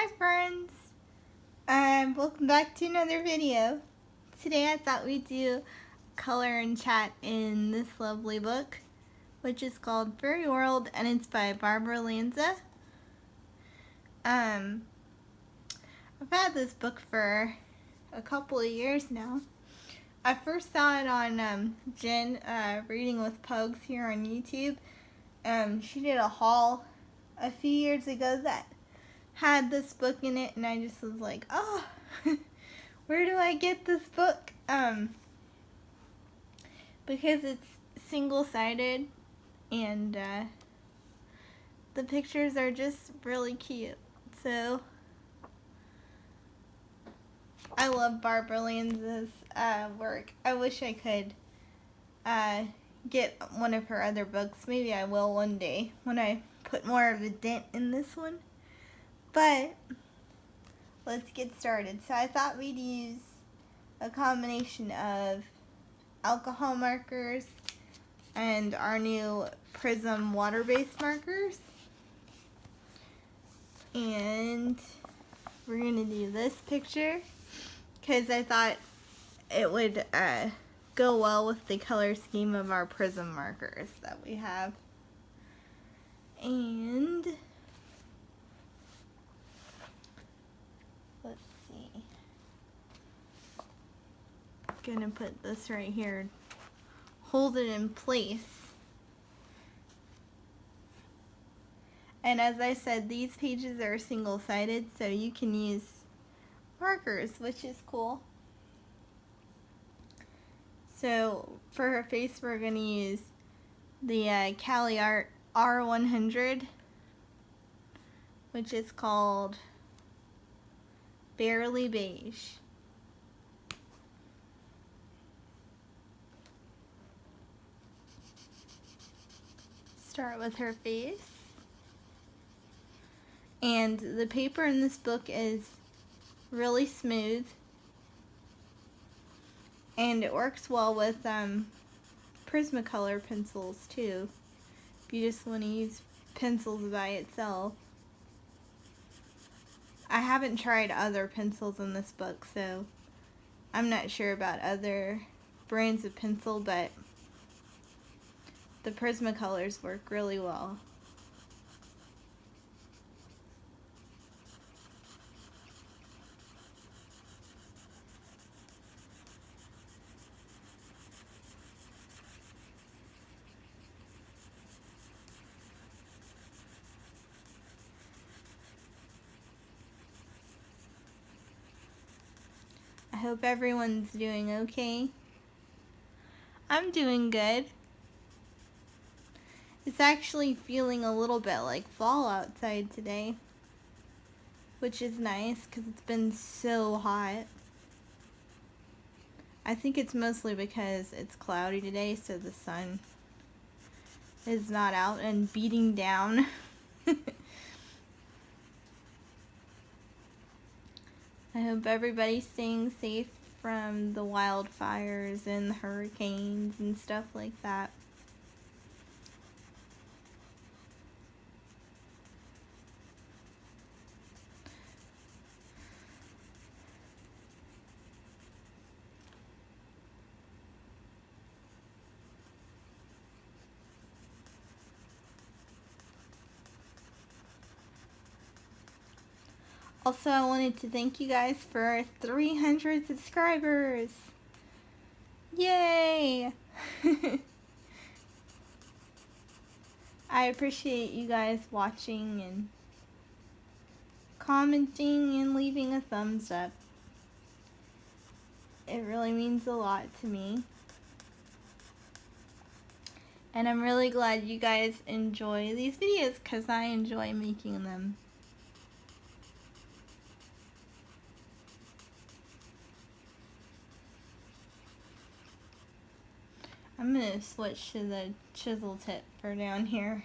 Hi friends! Welcome back to another video. Today I thought we'd do color and chat in this lovely book, which is called Fairy World, and it's by Barbara Lanza. I've had this book for a couple of years now. I first saw it on Jen Reading with Pugs here on YouTube. She did a haul a few years ago that had this book in it, and I just was like, oh, where do I get this book? Because it's single-sided, and the pictures are just really cute. So I love Barbara Lanza's work. I wish I could get one of her other books. Maybe I will one day when I put more of a dent in this one. But let's get started. So I thought we'd use a combination of alcohol markers and our new Prism water-based markers. And we're going to do this picture because I thought it would go well with the color scheme of our Prism markers that we have. And let's see. I'm gonna put this right here, hold it in place. And as I said, these pages are single-sided, so you can use markers, which is cool. So for her face, we're gonna use the Cali Art R100, which is called Barely Beige. Start with her face. And the paper in this book is really smooth, and it works well with Prismacolor pencils too, if you just want to use pencils by itself. I haven't tried other pencils in this book, so I'm not sure about other brands of pencil, but the Prismacolors work really well. I hope everyone's doing okay. I'm doing good. It's actually feeling a little bit like fall outside today, which is nice because it's been so hot. I think it's mostly because it's cloudy today, so the sun is not out and beating down. I hope everybody's staying safe from the wildfires and the hurricanes and stuff like that. Also, I wanted to thank you guys for 300 subscribers. Yay! I appreciate you guys watching and commenting and leaving a thumbs up. It really means a lot to me. And I'm really glad you guys enjoy these videos because I enjoy making them. I'm going to switch to the chisel tip for down here.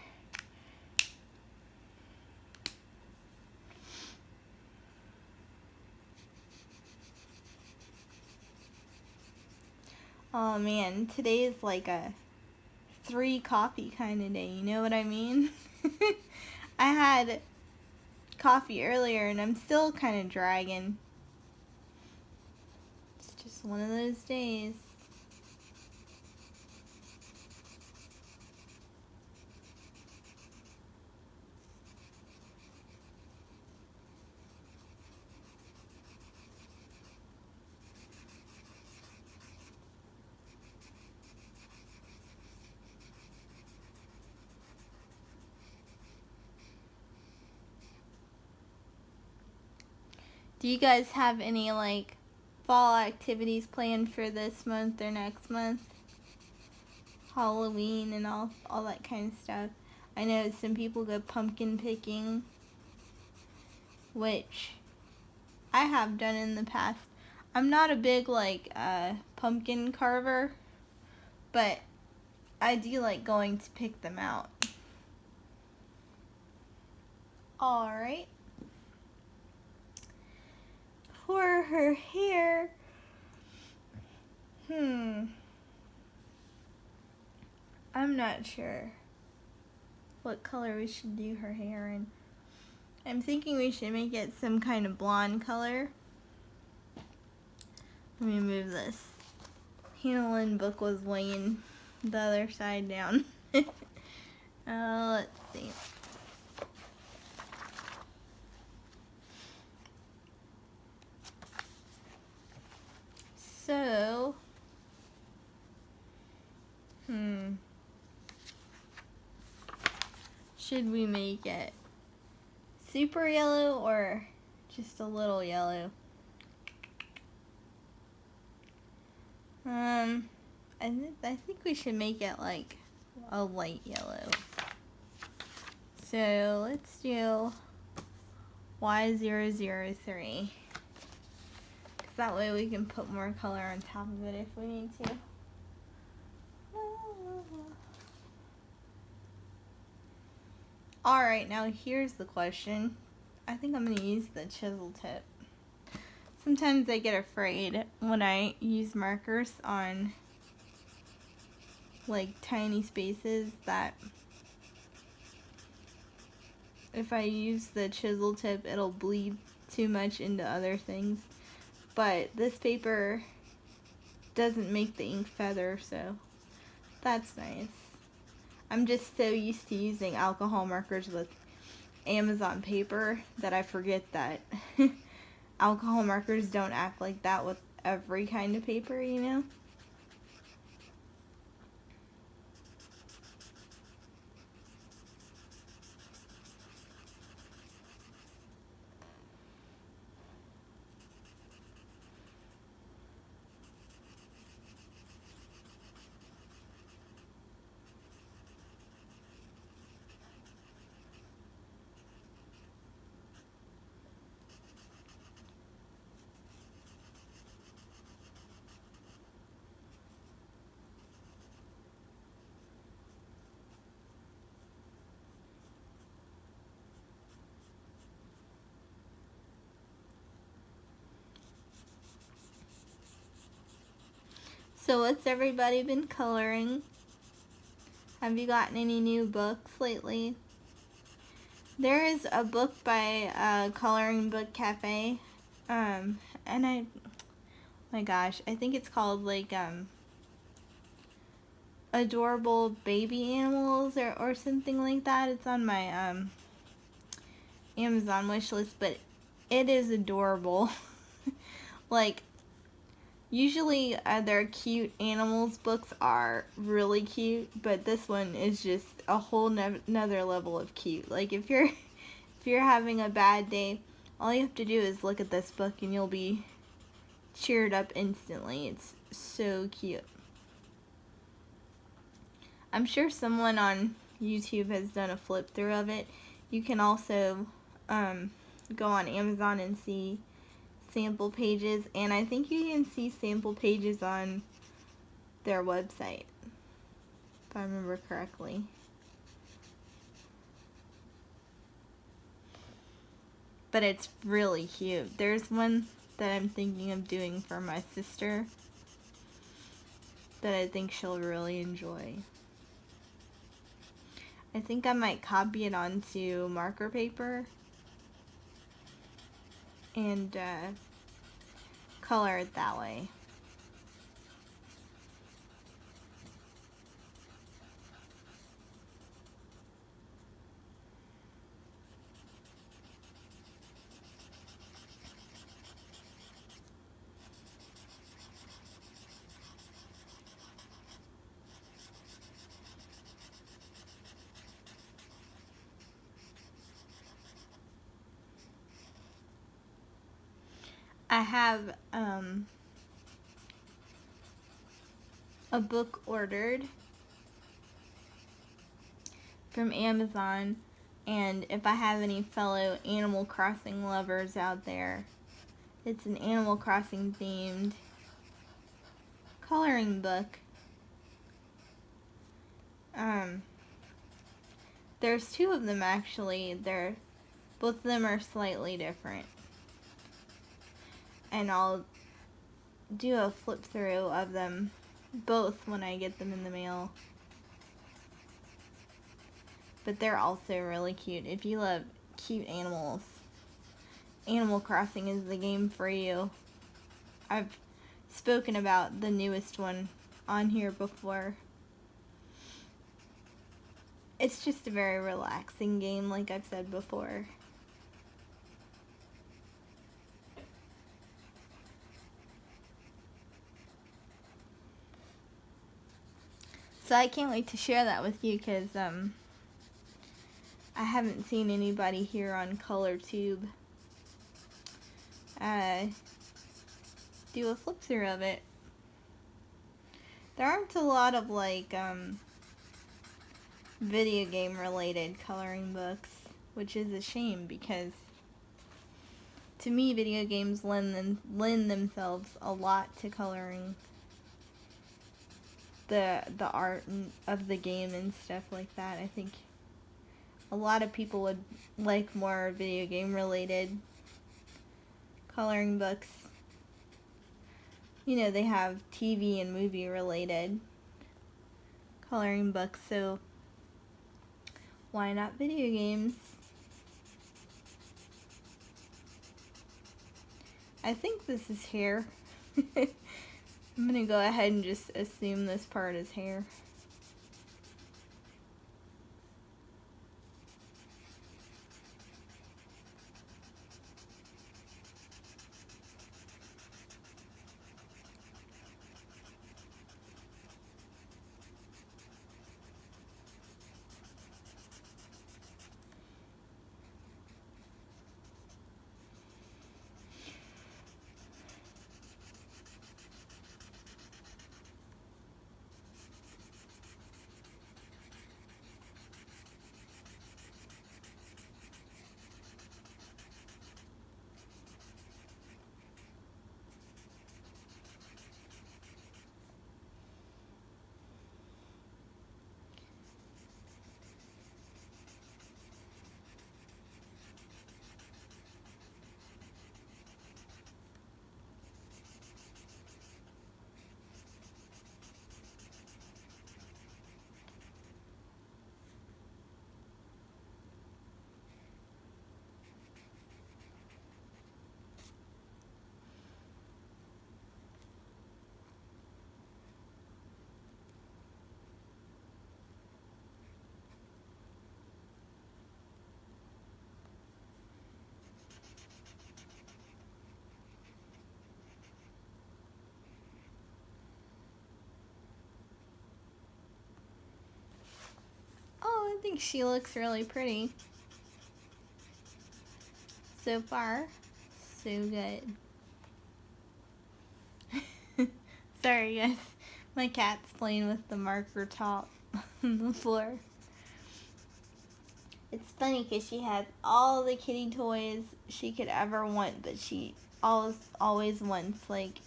Oh man, today is like a 3 coffee kind of day, you know what I mean? I had coffee earlier and I'm still kind of dragging. It's just one of those days. Do you guys have any like fall activities planned for this month or next month? Halloween and all that kind of stuff. I know some people go pumpkin picking, which I have done in the past. I'm not a big like pumpkin carver, but I do like going to pick them out. Alright. For her hair, I'm not sure what color we should do her hair in. I'm thinking we should make it some kind of blonde color. Let me move this. Handling book was laying the other side down. Let's see. So, should we make it super yellow or just a little yellow? I think we should make it like a light yellow. So let's do Y003. Because that way we can put more color on top of it if we need to. Alright, now here's the question. I think I'm going to use the chisel tip. Sometimes I get afraid when I use markers on like tiny spaces that if I use the chisel tip it'll bleed too much into other things. But this paper doesn't make the ink feather, so that's nice. I'm just so used to using alcohol markers with Amazon paper that I forget that alcohol markers don't act like that with every kind of paper, you know? So what's everybody been coloring? Have you gotten any new books lately? There is a book by Coloring Book Cafe, and my gosh, I think it's called like Adorable Baby Animals or something like that. It's on my Amazon wish list, but it is adorable. Like, usually their cute animals books are really cute, but this one is just a whole another level of cute. Like if you're having a bad day, all you have to do is look at this book and you'll be cheered up instantly. It's so cute. I'm sure someone on YouTube has done a flip through of it. You can also go on Amazon and see sample pages, and I think you can see sample pages on their website, if I remember correctly. But it's really cute. There's one that I'm thinking of doing for my sister that I think she'll really enjoy. I think I might copy it onto marker paper and color it that way. I have a book ordered from Amazon, and if I have any fellow Animal Crossing lovers out there, it's an Animal Crossing themed coloring book. There's two of them actually. Both of them are slightly different, and I'll do a flip through of them both when I get them in the mail. But they're also really cute. If you love cute animals, Animal Crossing is the game for you. I've spoken about the newest one on here before. It's just a very relaxing game, like I've said before. So I can't wait to share that with you, because I haven't seen anybody here on ColorTube do a flip through of it. There aren't a lot of like video game related coloring books, which is a shame, because to me video games lend themselves a lot to coloring the art of the game and stuff like that. I think a lot of people would like more video game related coloring books. You know, they have TV and movie related coloring books, so why not video games? I think this is hair. I'm gonna go ahead and just assume this part is hair. Oh, I think she looks really pretty. So far, so good. Sorry guys, my cat's playing with the marker top on the floor. It's funny because she has all the kitty toys she could ever want, but she always wants like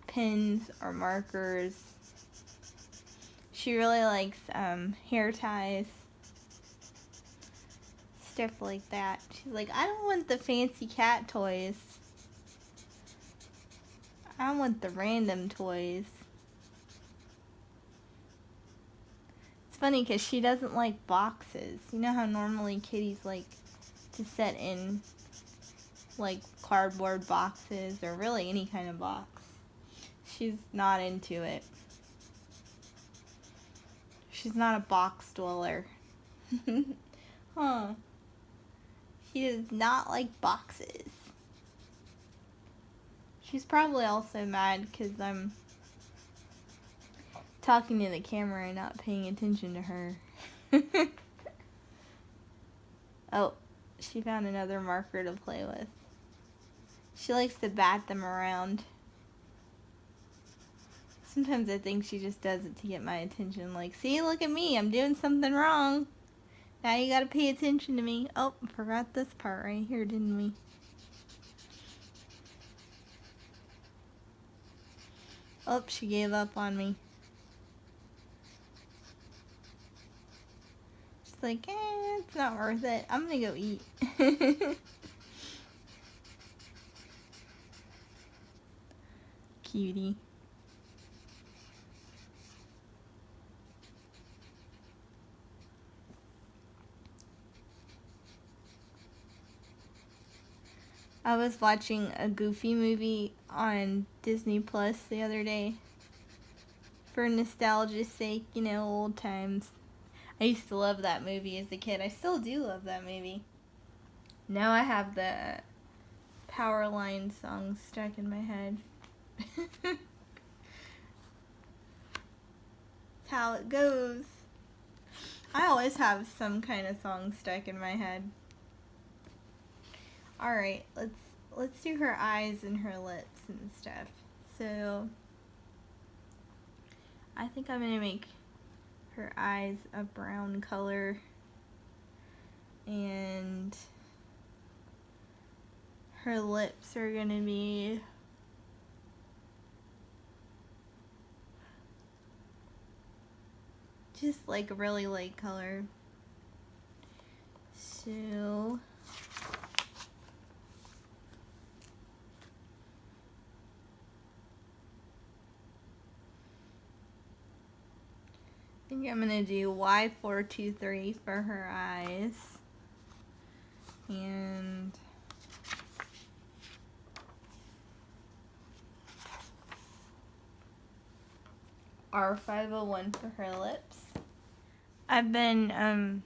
pins or markers. She really likes hair ties, stuff like that. She's like, I don't want the fancy cat toys. I want the random toys. It's funny because she doesn't like boxes. You know how normally kitties like to set in like cardboard boxes or really any kind of box. She's not into it. She's not a box dweller. Huh. She does not like boxes. She's probably also mad because I'm talking to the camera and not paying attention to her. Oh, she found another marker to play with. She likes to bat them around. Sometimes I think she just does it to get my attention. Like, see, look at me. I'm doing something wrong. Now you gotta pay attention to me. Oh, forgot this part right here, didn't we? Oh, she gave up on me. She's like, it's not worth it. I'm gonna go eat. Cutie. I was watching a Goofy movie on Disney Plus the other day. For nostalgia's sake, you know, old times. I used to love that movie as a kid. I still do love that movie. Now I have the Powerline song stuck in my head. That's how it goes. I always have some kind of song stuck in my head. Alright, let's do her eyes and her lips and stuff. So I think I'm gonna make her eyes a brown color and her lips are gonna be just like a really light color. So I think I'm gonna do Y423 for her eyes and R501 for her lips. I've been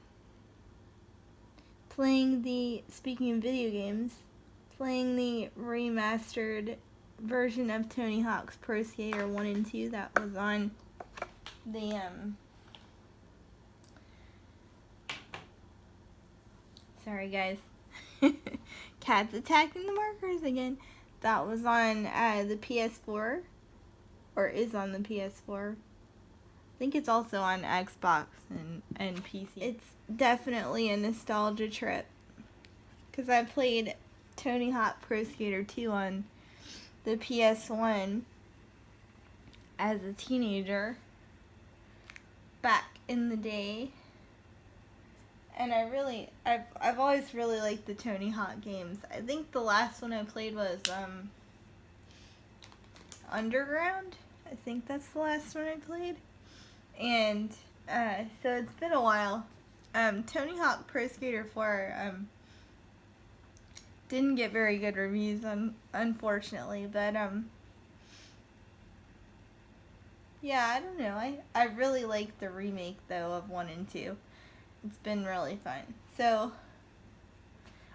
speaking of video games, playing the remastered version of Tony Hawk's Pro Skater 1 and 2 that was on the sorry guys. Cat's attacking the markers again. That was on the PS4, or is on the PS4. I think it's also on Xbox and PC. It's definitely a nostalgia trip because I played Tony Hawk Pro Skater 2 on the PS1 as a teenager back in the day. And I've always really liked the Tony Hawk games. I think the last one I played was Underground. I think that's the last one I played. And so it's been a while. Tony Hawk Pro Skater 4 didn't get very good reviews, unfortunately. But yeah, I don't know. I really like the remake though of 1 and 2. It's been really fun. So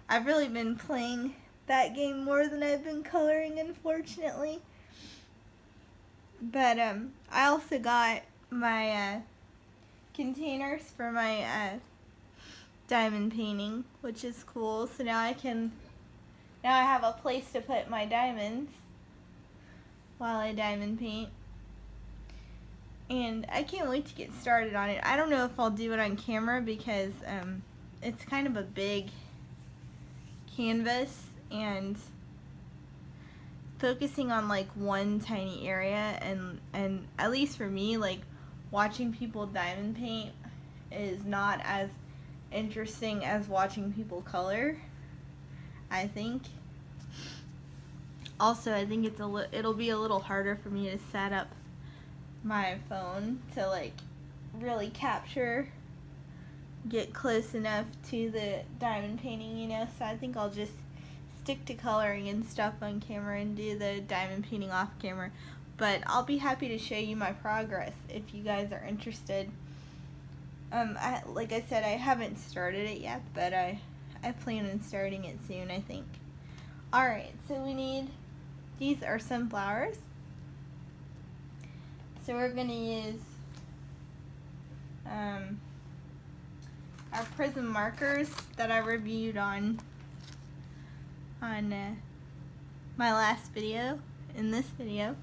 I've really been playing that game more than I've been coloring, unfortunately. But I also got my containers for my diamond painting, which is cool. So now I have a place to put my diamonds while I diamond paint. And I can't wait to get started on it. I don't know if I'll do it on camera because it's kind of a big canvas, and focusing on like one tiny area and at least for me, like watching people diamond paint is not as interesting as watching people color, I think. Also, I think it'll be a little harder for me to set up my phone to like really get close enough to the diamond painting, you know, so I think I'll just stick to coloring and stuff on camera and do the diamond painting off camera, but I'll be happy to show you my progress if you guys are interested. Like I said, I haven't started it yet, but I plan on starting it soon, I think. Alright, so we need, these are sunflowers. So we're going to use our prism markers that I reviewed on my last video, in this video.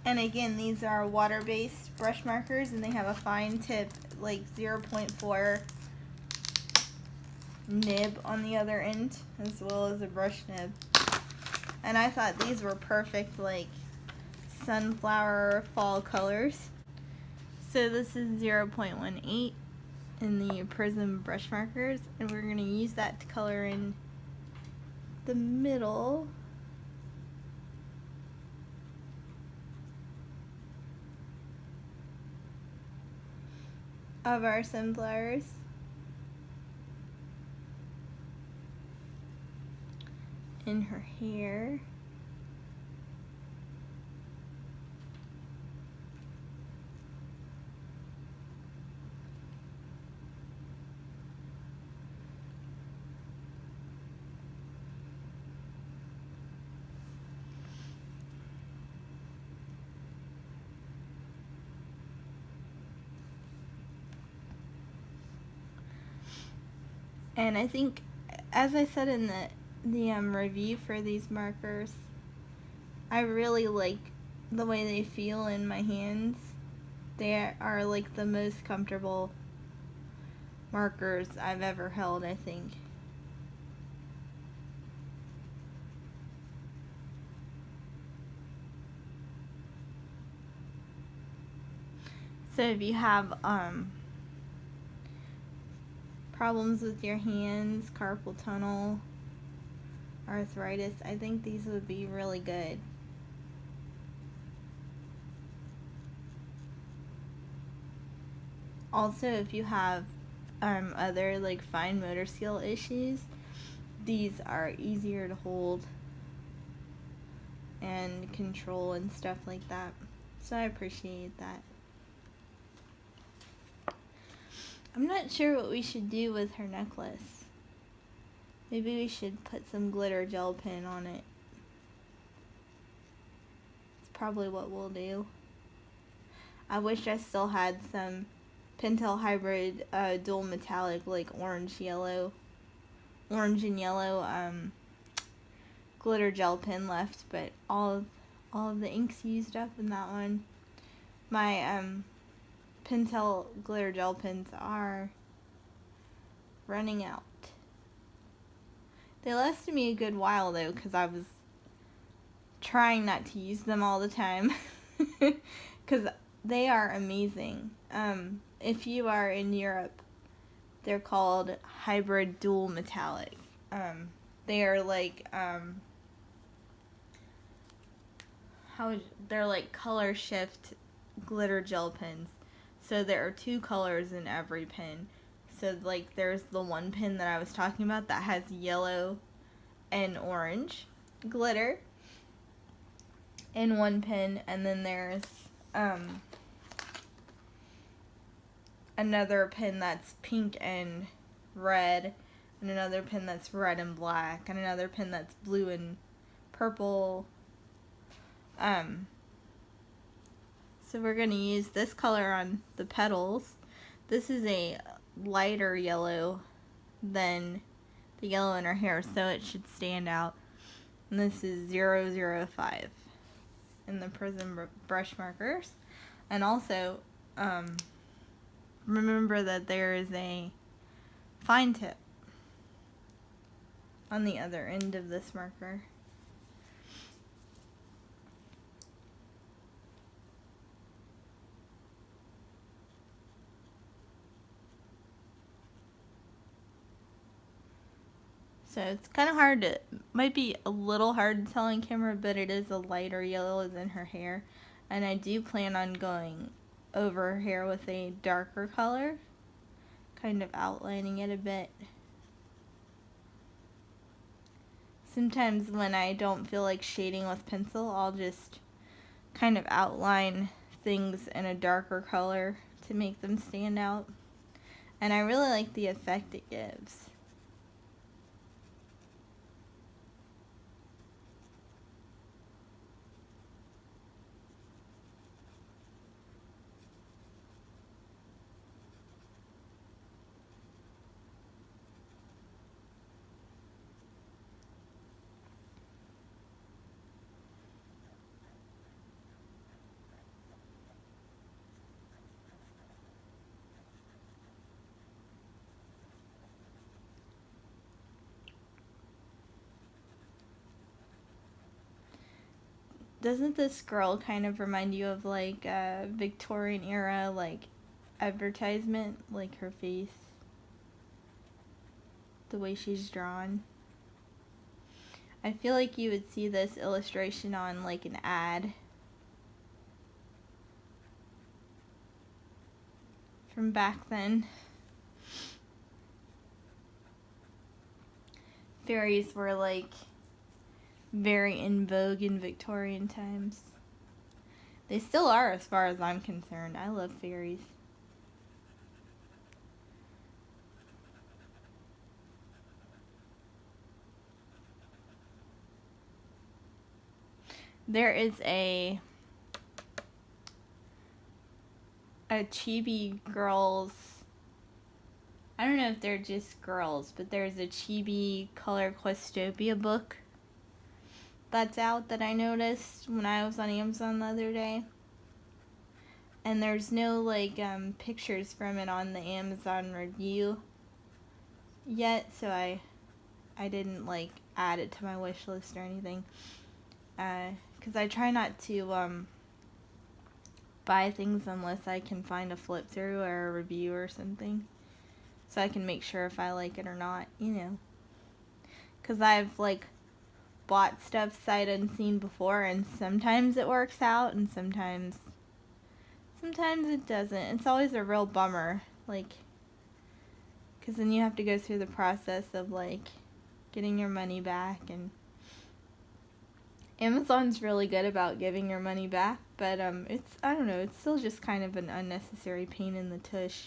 And again, these are water-based brush markers, and they have a fine tip, like 0.4 nib on the other end, as well as a brush nib. And I thought these were perfect, like sunflower fall colors. So this is 0.18 in the prism brush markers, and we're going to use that to color in the middle of our sunflowers. In her hair. And I think, as I said in the review for these markers, I really like the way they feel in my hands. They are like the most comfortable markers I've ever held, I think. So if you have problems with your hands, carpal tunnel, arthritis, I think these would be really good. Also, if you have other like fine motor skill issues, these are easier to hold and control and stuff like that. So I appreciate that. I'm not sure what we should do with her necklace. Maybe we should put some glitter gel pen on it. It's probably what we'll do. I wish I still had some Pentel Hybrid dual metallic, like orange and yellow glitter gel pen left, but all of the ink's used up in that one. My Pentel glitter gel pens are running out. They lasted me a good while though, because I was trying not to use them all the time, because they are amazing. If you are in Europe, they're called Hybrid Dual Metallic. They are like they're like color shift glitter gel pens. So there are 2 colors in every pen. So like there's the one pen that I was talking about that has yellow and orange glitter in one pen, and then there's another pen that's pink and red, and another pen that's red and black, and another pen that's blue and purple. So we're going to use this color on the petals. This is a lighter yellow than the yellow in her hair, so it should stand out. And this is 005 in the prism brush markers. And also, remember that there is a fine tip on the other end of this marker. So it's kind of hard to, might be a little hard to tell on camera, but it is a lighter yellow than her hair. And I do plan on going over her hair with a darker color, kind of outlining it a bit. sometimes when I don't feel like shading with pencil, I'll just kind of outline things in a darker color to make them stand out. And I really like the effect it gives. Doesn't this girl kind of remind you of like a Victorian era like advertisement, like her face, the way she's drawn? I feel like you would see this illustration on like an ad from back then. Fairies were like very in vogue in Victorian times. They still are as far as I'm concerned. I love fairies. There is a chibi girls, I don't know if they're just girls, but there's a chibi color Questopia book that's out that I noticed when I was on Amazon the other day. And there's no like pictures from it on the Amazon review yet, so I didn't like add it to my wish list or anything. Because I try not to buy things unless I can find a flip through or a review or something, so I can make sure if I like it or not, you know. Because I've like bought stuff sight unseen before, and sometimes it works out and sometimes it doesn't. It's always a real bummer, like, because then you have to go through the process of like getting your money back, and Amazon's really good about giving your money back, but it's, I don't know, it's still just kind of an unnecessary pain in the tush.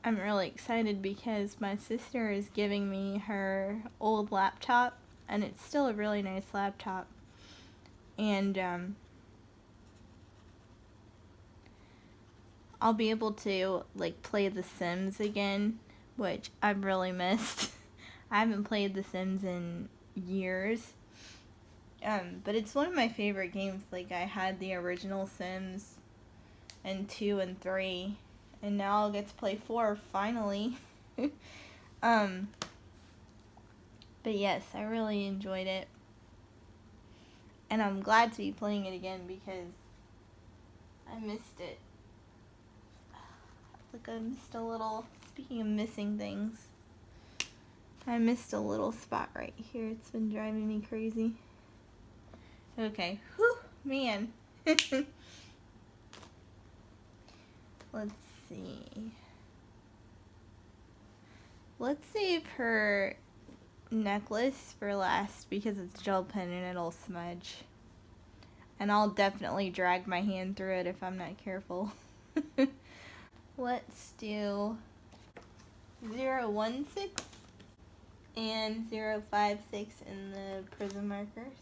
I'm really excited because my sister is giving me her old laptop, and it's still a really nice laptop. And I'll be able to like play The Sims again, which I've really missed. I haven't played The Sims in years. But it's one of my favorite games. Like, I had the original Sims and 2 and 3, and now I'll get to play 4 finally. But yes, I really enjoyed it. And I'm glad to be playing it again because I missed it. Like, I missed a little, speaking of missing things, I missed a little spot right here. It's been driving me crazy. Okay, whew, man. Let's see. Let's save her necklace for last because it's gel pen and it'll smudge. And I'll definitely drag my hand through it if I'm not careful. Let's do 016 and 056 in the prism markers.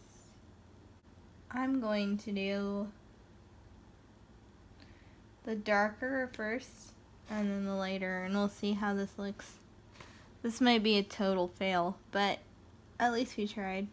I'm going to do the darker first and then the lighter, and we'll see how this looks This might be a total fail, but at least we tried.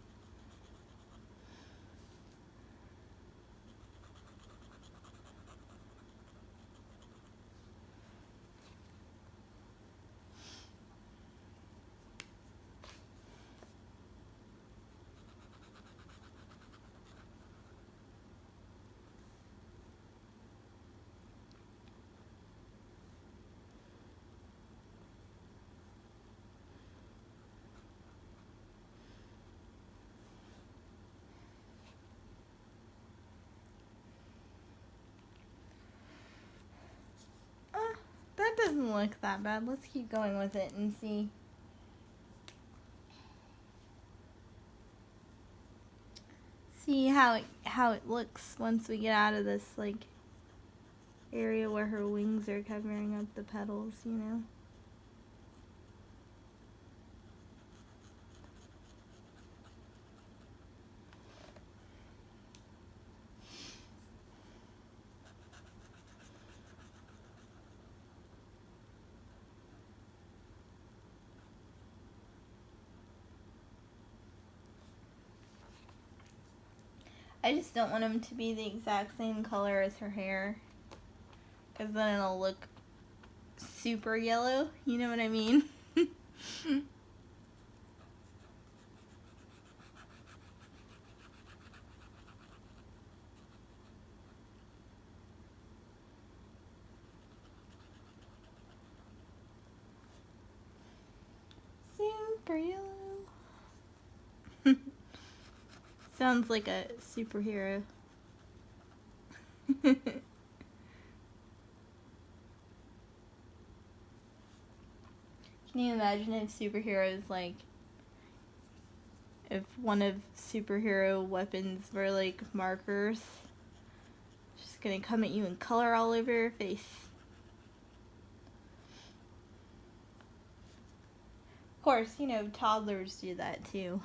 That doesn't look that bad. Let's keep going with it and see. See how it looks once we get out of this like area where her wings are covering up the petals, you know. I just don't want them to be the exact same color as her hair, because then it'll look super yellow, you know what I mean? Super yellow. Sounds like a superhero. Can you imagine if superheroes, like, if one of superhero weapons were like markers? Just gonna come at you and color all over your face. Of course, you know, toddlers do that too.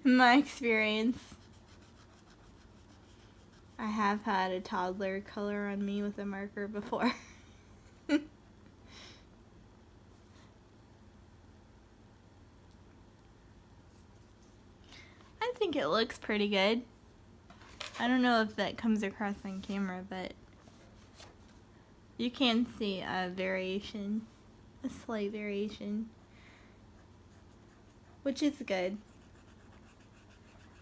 In my experience. I have had a toddler color on me with a marker before. I think it looks pretty good. I don't know if that comes across on camera, but you can see a variation, a slight variation, which is good.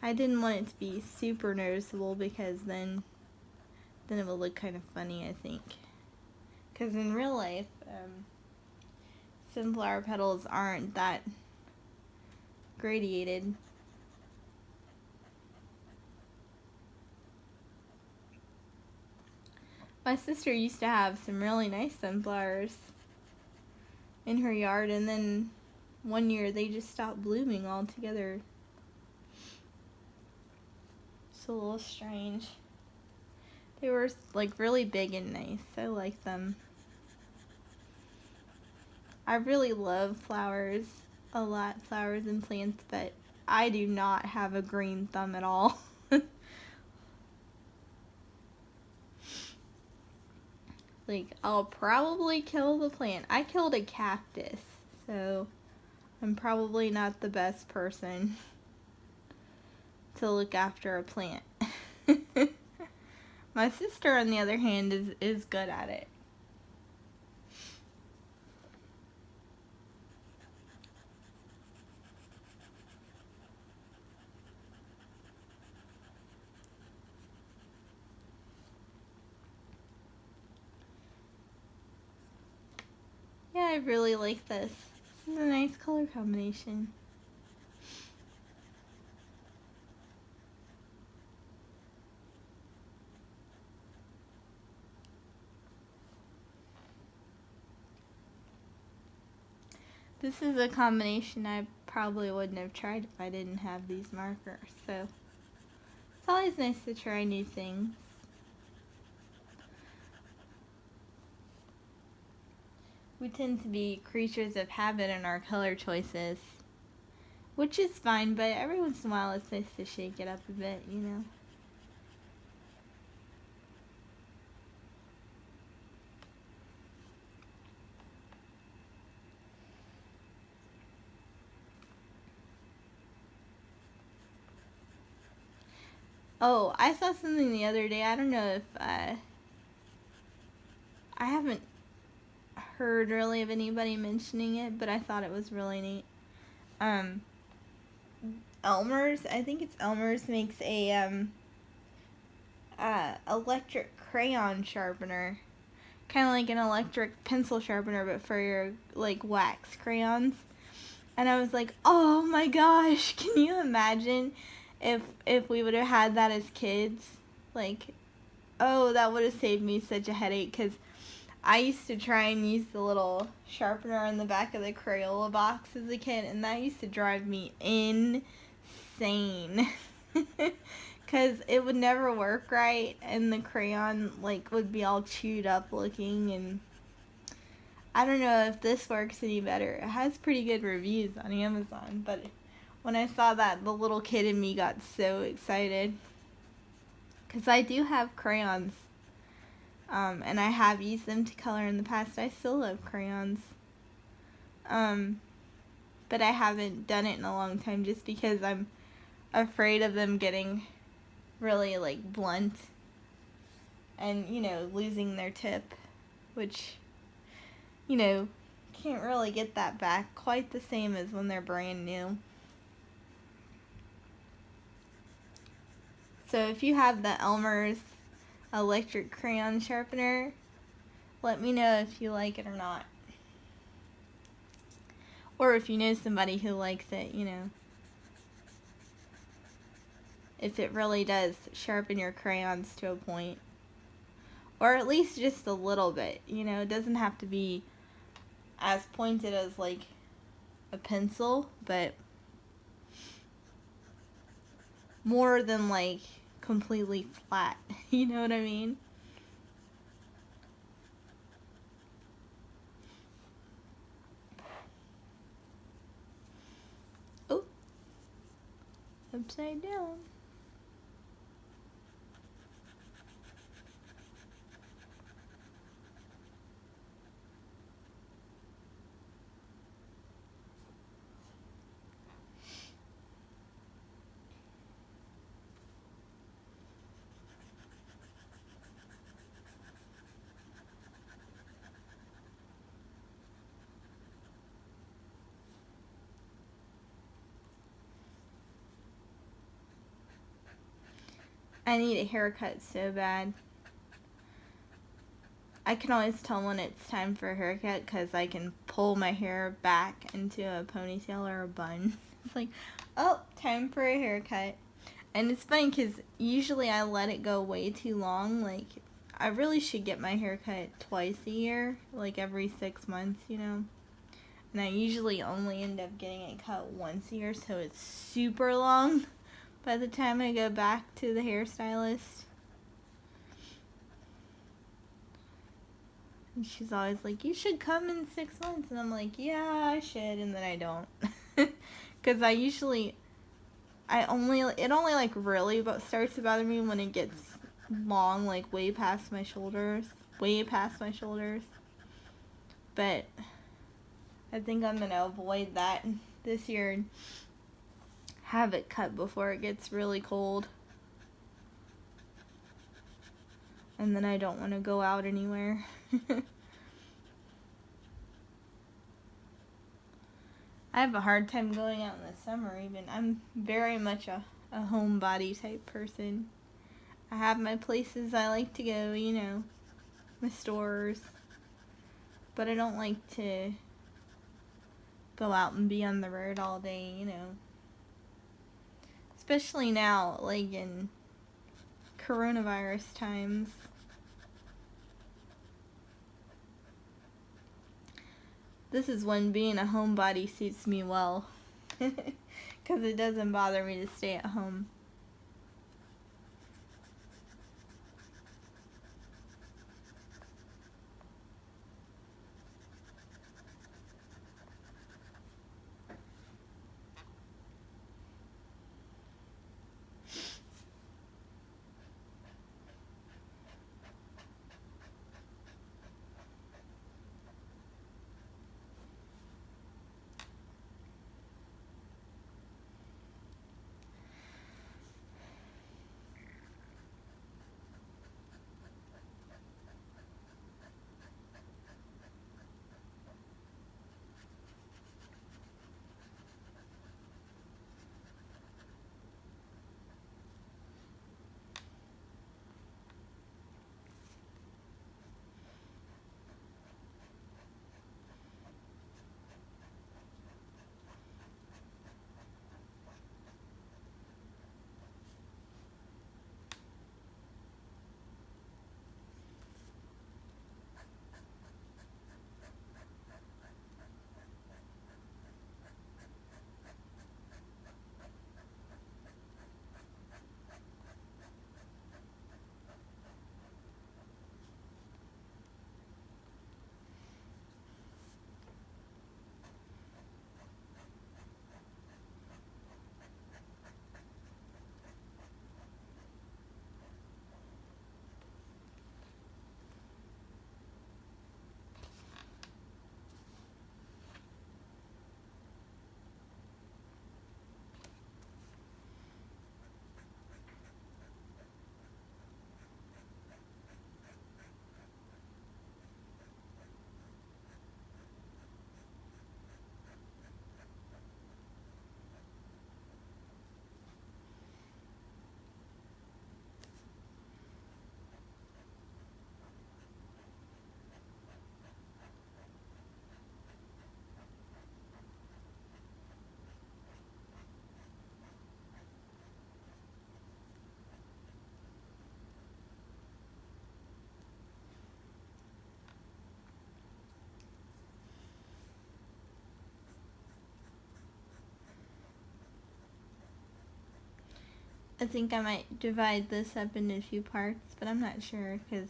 I didn't want it to be super noticeable because then it will look kind of funny, I think. Because in real life, sunflower petals aren't that gradiated. My sister used to have some really nice sunflowers in her yard, and then one year they just stopped blooming altogether. It's a little strange. They were like really big and nice. I like them. I really love flowers a lot, flowers and plants, but I do not have a green thumb at all. Like, I'll probably kill the plant. I killed a cactus, so I'm probably not the best person to look after a plant. My sister, on the other hand, is good at it. Yeah, I really like this. This is a nice color combination. This is a combination I probably wouldn't have tried if I didn't have these markers, so it's always nice to try new things. We tend to be creatures of habit in our color choices, which is fine, but every once in a while it's nice to shake it up a bit, you know. Oh, I saw something the other day. I don't know if I haven't heard really of anybody mentioning it, but I thought it was really neat. Um, Elmer's, I think it's Elmer's, makes a electric crayon sharpener, kind of like an electric pencil sharpener, but for your like wax crayons. And I was like, oh my gosh, can you imagine if we would have had that as kids? Like, oh, that would have saved me such a headache, because I used to try and use the little sharpener on the back of the Crayola box as a kid, and that used to drive me insane. Because it would never work right, and the crayon, like, would be all chewed up looking, and I don't know if this works any better. It has pretty good reviews on Amazon, but when I saw that, the little kid in me got so excited. Because I do have crayons, and I have used them to color in the past. I still love crayons. But I haven't done it in a long time just because I'm afraid of them getting really, like, blunt and, you know, losing their tip, which, you know, can't really get that back quite the same as when they're brand new. So if you have the Elmer's electric crayon sharpener, let me know if you like it or not. Or if you know somebody who likes it, you know. If it really does sharpen your crayons to a point. Or at least just a little bit, you know. It doesn't have to be as pointed as, like, a pencil, but more than, like, completely flat. You know what I mean? Oh. Upside down. I need a haircut so bad. I can always tell when it's time for a haircut because I can pull my hair back into a ponytail or a bun. It's like, oh, time for a haircut. And it's funny because usually I let it go way too long. Like, I really should get my hair cut twice a year, like every 6 months, you know. And I usually only end up getting it cut once a year, so it's super long by the time I go back to the hairstylist. And she's always like, you should come in 6 months. And I'm like, yeah, I should. And then I don't. Because it only like really starts to bother me when it gets long, like way past my shoulders. But I think I'm going to avoid that this year and have it cut before it gets really cold. And then I don't want to go out anywhere. I have a hard time going out in the summer even. I'm very much a homebody type person. I have my places I like to go, you know, my stores. But I don't like to go out and be on the road all day, you know. Especially now, like in coronavirus times. This is when being a homebody suits me well. Because it doesn't bother me to stay at home. I think I might divide this up into a few parts, but I'm not sure because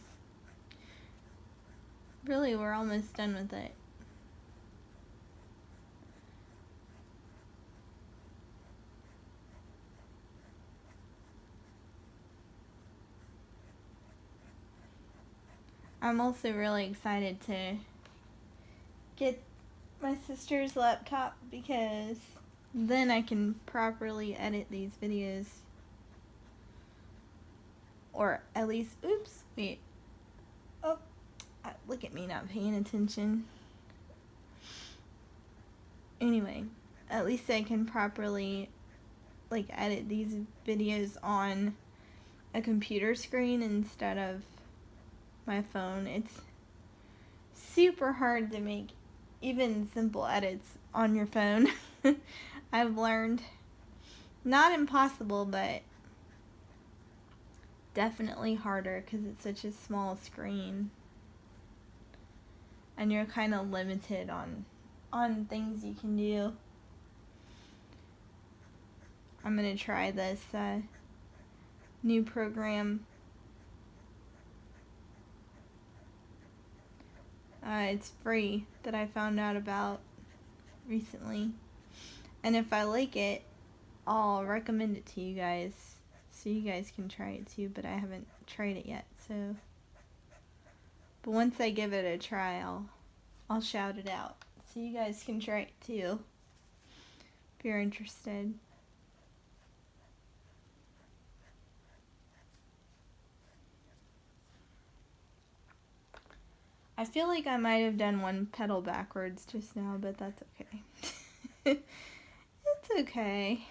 really we're almost done with it. I'm also really excited to get my sister's laptop because then I can properly edit these videos. Or at least, oops, wait. Oh, look at me not paying attention. Anyway, at least I can properly like edit these videos on a computer screen instead of my phone. It's super hard to make even simple edits on your phone. I've learned. Not impossible, but definitely harder because it's such a small screen. And you're kind of limited on things you can do. I'm going to try this new program. It's free that I found out about recently. And if I like it, I'll recommend it to you guys so you guys can try it too, but I haven't tried it yet, so. But once I give it a try, I'll shout it out so you guys can try it too if you're interested. I feel like I might have done one pedal backwards just now, but that's okay. It's okay.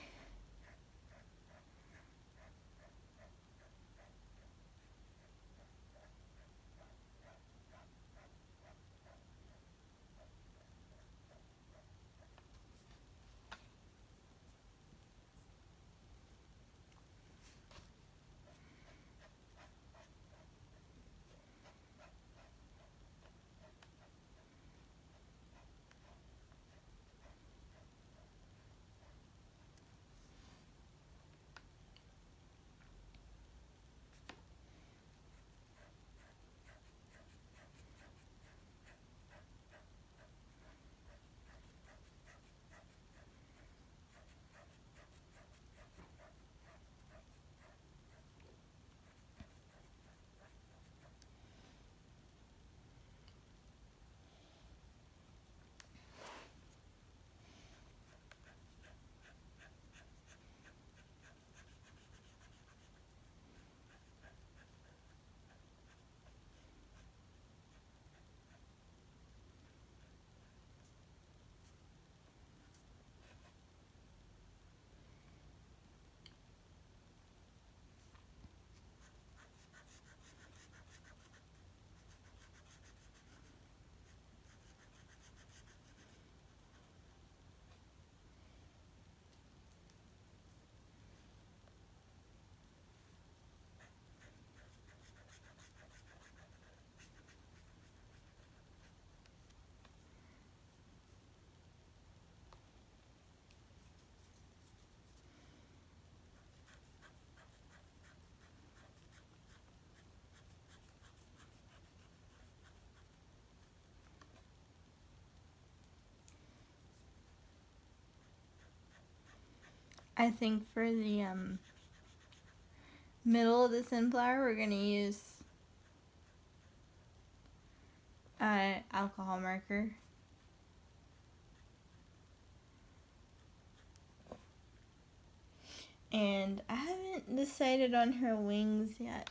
I think for the middle of the sunflower, we're going to use alcohol marker. And I haven't decided on her wings yet.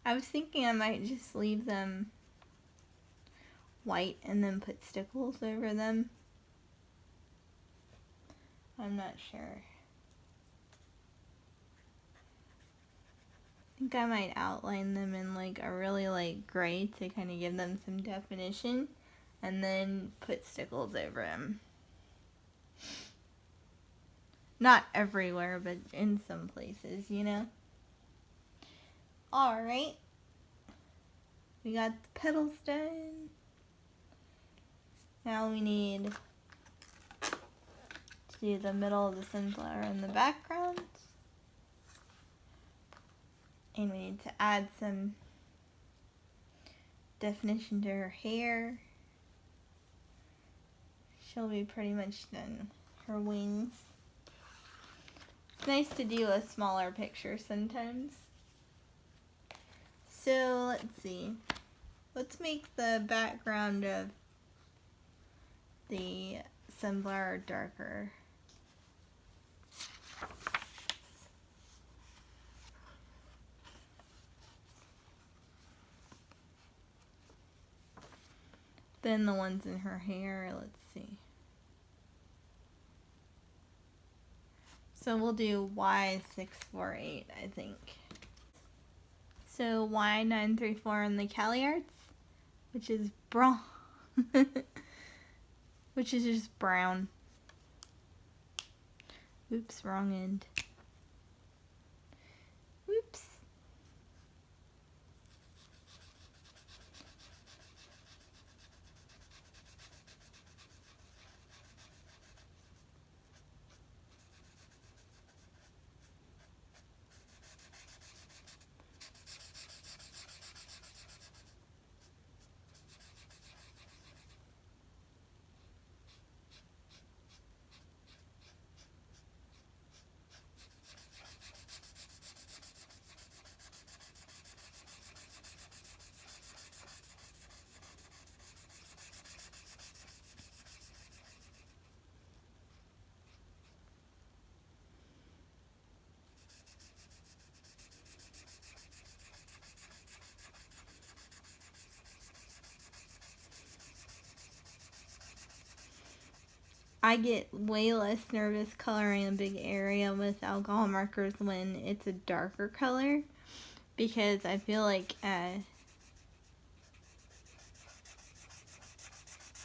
I was thinking I might just leave them white and then put stickles over them. I'm not sure. I think I might outline them in like a really light gray to kind of give them some definition and then put stickles over them. Not everywhere, but in some places, you know? Alright. We got the petals done. Now we need to do the middle of the sunflower in the background. And we need to add some definition to her hair. She'll be pretty much done. Her wings. It's nice to do a smaller picture sometimes. So let's see. Let's make the background of the sunflower darker. Then the ones in her hair, let's see. So we'll do Y648, I think. So Y934 in the Cali Arts, which is brown, which is just brown. Oops, wrong end. Oops. I get way less nervous coloring a big area with alcohol markers when it's a darker color, because I feel like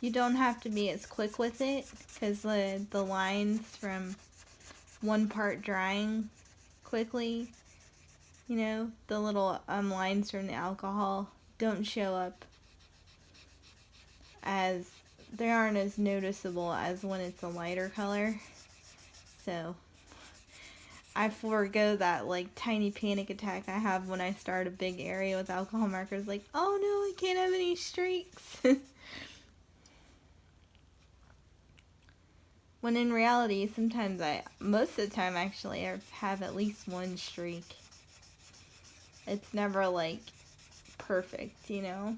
you don't have to be as quick with it, because the lines from one part drying quickly, you know, the little lines from the alcohol don't show up as, they aren't as noticeable as when it's a lighter color. So I forego that like tiny panic attack I have when I start a big area with alcohol markers, like, oh no, I can't have any streaks. When in reality, sometimes most of the time actually, I have at least one streak. It's never like perfect, you know?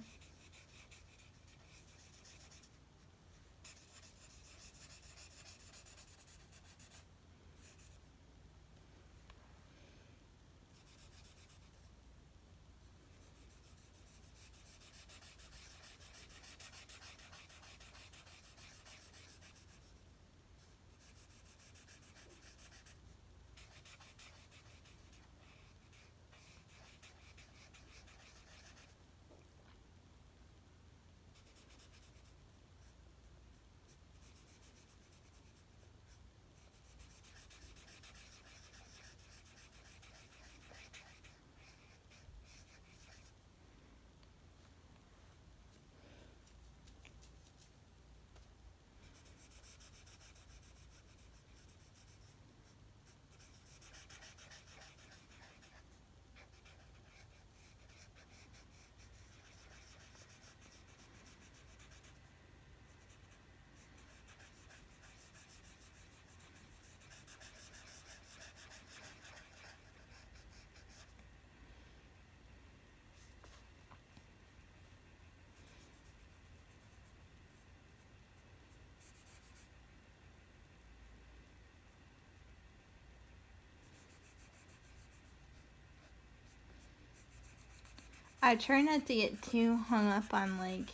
I try not to get too hung up on like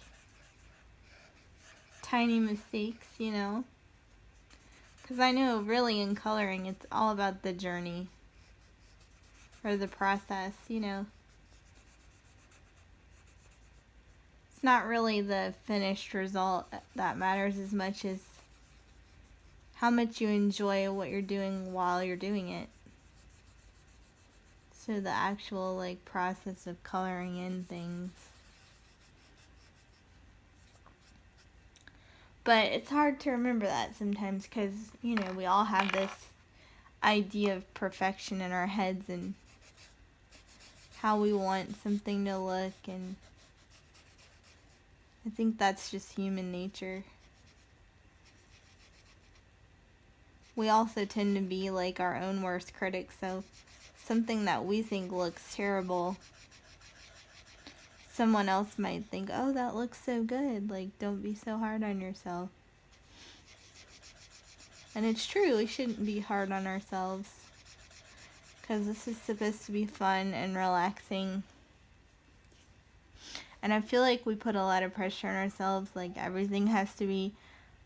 tiny mistakes, you know? Because I know really in coloring it's all about the journey or the process, you know? It's not really the finished result that matters as much as how much you enjoy what you're doing while you're doing it. So the actual like process of coloring in things But it's hard to remember that sometimes because, you know, we all have this idea of perfection in our heads and how we want something to look, and I think that's just human nature. We also tend to be like our own worst critics, so something that we think looks terrible, someone else might think, oh, that looks so good. Like, don't be so hard on yourself. And it's true, we shouldn't be hard on ourselves, because this is supposed to be fun and relaxing. And I feel like we put a lot of pressure on ourselves, like everything has to be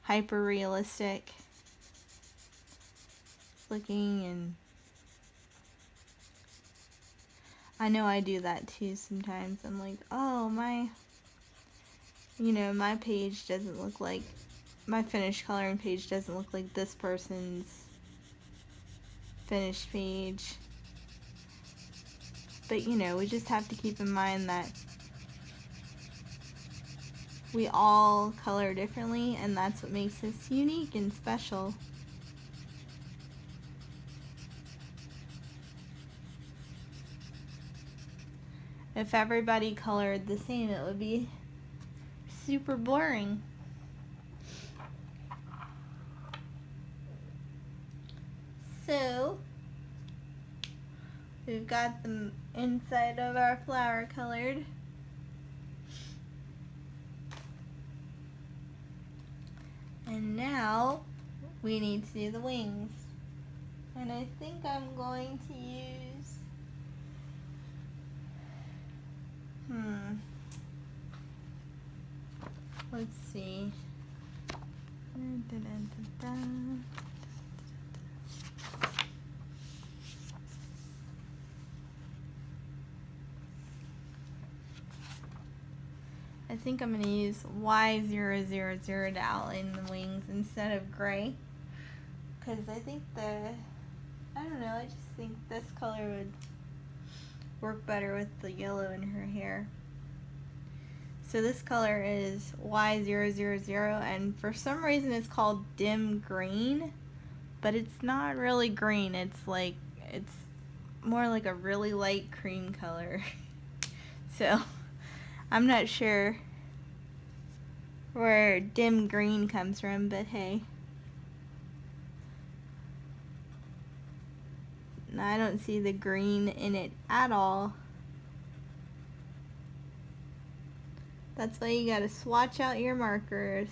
hyper realistic looking, and I know I do that too sometimes. I'm like, oh, my page doesn't look like, my finished coloring page doesn't look like this person's finished page. But we just have to keep in mind that we all color differently, and that's what makes us unique and special. If everybody colored the same, it would be super boring. So, we've got the inside of our flower colored. And now, we need to do the wings. And I think I'm going to use... Let's see. I think I'm going to use Y000 to outline the wings instead of gray. Because I think I don't know, I just think this color would work better with the yellow in her hair. So this color is Y000, and for some reason it's called dim green, but it's not really green. It's more like a really light cream color. So I'm not sure where dim green comes from, but hey. I don't see the green in it at all. That's why you gotta swatch out your markers.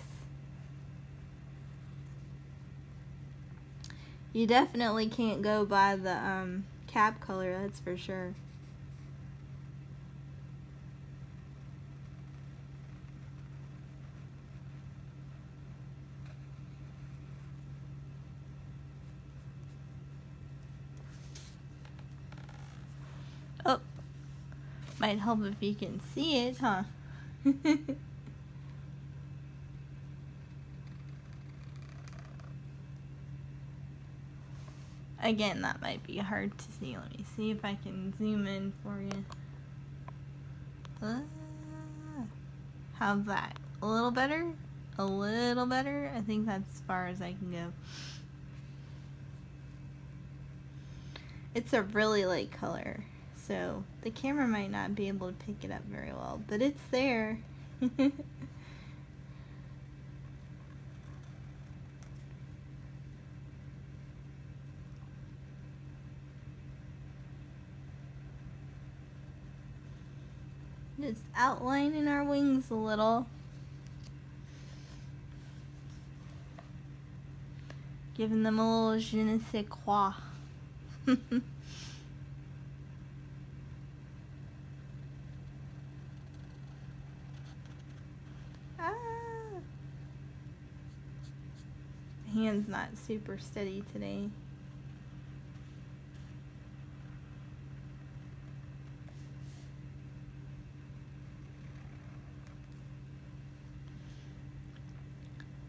You definitely can't go by the cap color, that's for sure. Oh, might help if you can see it, huh? Again, that might be hard to see. Let me see if I can zoom in for you. How's that? A little better? A little better? I think that's as far as I can go. It's a really light color, so the camera might not be able to pick it up very well, but it's there. Just outlining our wings a little. Giving them a little je ne sais quoi. Hand's not super steady today.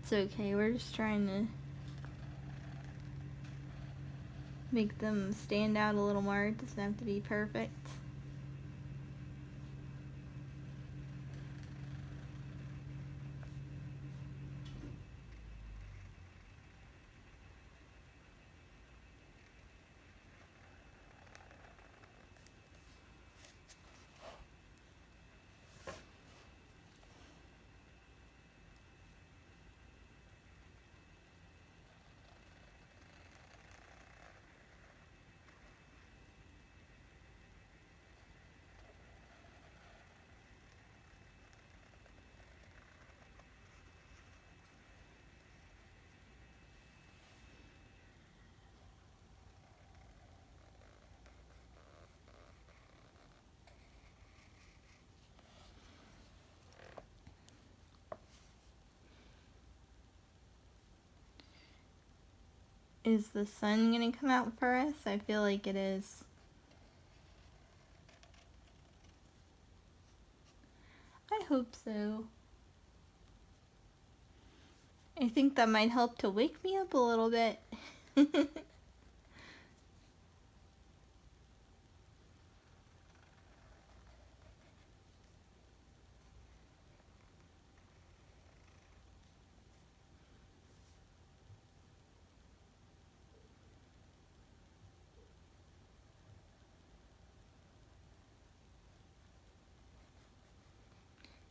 It's okay, we're just trying to make them stand out a little more. It doesn't have to be perfect. Is the sun gonna come out for us? I feel like it is. I hope so. I think that might help to wake me up a little bit.